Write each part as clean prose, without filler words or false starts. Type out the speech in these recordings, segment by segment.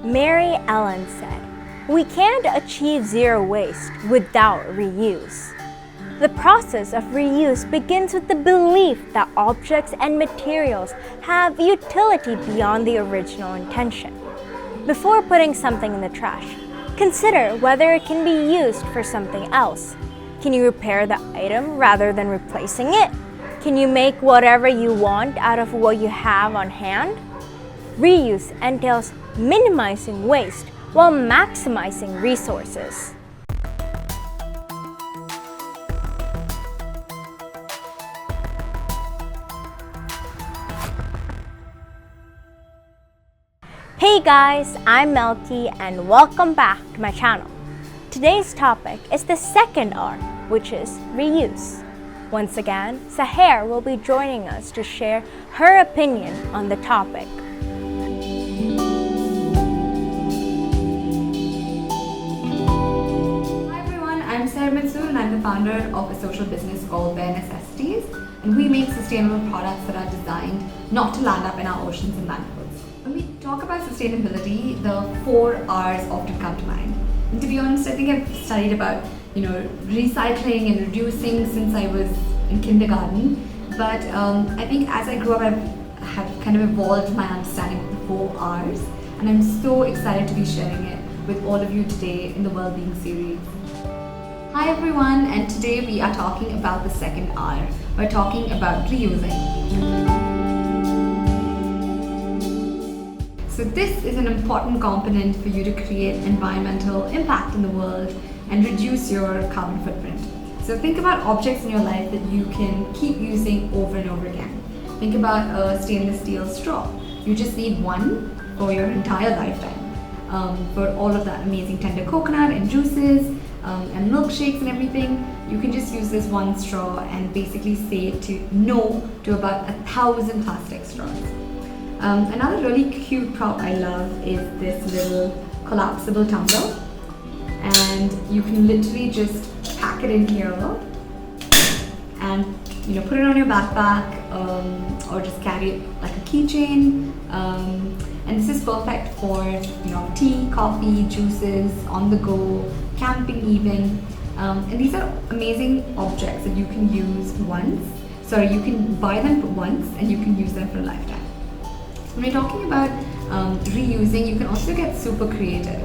MaryEllen said, "We can't achieve zero waste without reuse." The process of reuse begins with the belief that objects and materials have utility beyond the original intention. Before putting something in the trash, consider whether it can be used for something else. Can you repair the item rather than replacing it? Can you make whatever you want out of what you have on hand? Reuse entails minimizing waste while maximizing resources. Hey guys, I'm Melchi and welcome back to my channel. Today's topic is the second R, which is reuse. Once again, Sahar will be joining us to share her opinion on the topic. Hi everyone, I'm Mansoor and I'm the founder of a social business called Bare Necessities, and we make sustainable products that are designed not to land up in our oceans and landfills. When we talk about sustainability, the 4 R's often come to mind. And to be honest, I think I've studied about recycling and reducing since I was in kindergarten. But I think as I grew up, I have kind of evolved my understanding of the 4 R's, and I'm so excited to be sharing it with all of you today in the Wellbeing series. Hi everyone, and today we are talking about the second R. We're talking about reusing. So this is an important component for you to create environmental impact in the world and reduce your carbon footprint. So think about objects in your life that you can keep using over and over again. Think about a stainless steel straw. You just need one for your entire lifetime. For all of that amazing tender coconut and juices and milkshakes and everything, you can just use this one straw and basically say no to about 1,000 plastic straws. Another really cute prop I love is this little collapsible tumbler, and you can literally just pack it in here and put it on your backpack or just carry it like a keychain. And this is perfect for tea, coffee, juices, on the go, camping even. And these are amazing objects that you can use once. Sorry, you can buy them once and you can use them for a lifetime. When we're talking about reusing, you can also get super creative.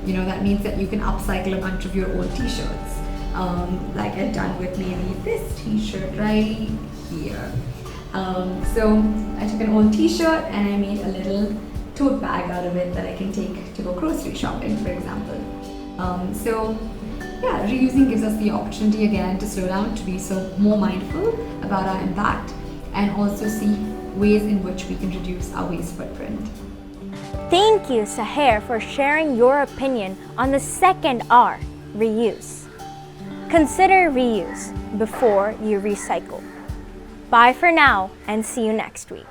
That means that you can upcycle a bunch of your old t-shirts. Like I've done with maybe this t-shirt right here. So I took an old t-shirt and I made a little tote bag out of it that I can take to go grocery shopping, for example. So yeah, reusing gives us the opportunity again to slow down, to be more mindful about our impact, and also see ways in which we can reduce our waste footprint. Thank you, Sahar, for sharing your opinion on the second R, reuse. Consider reuse before you recycle. Bye for now and see you next week.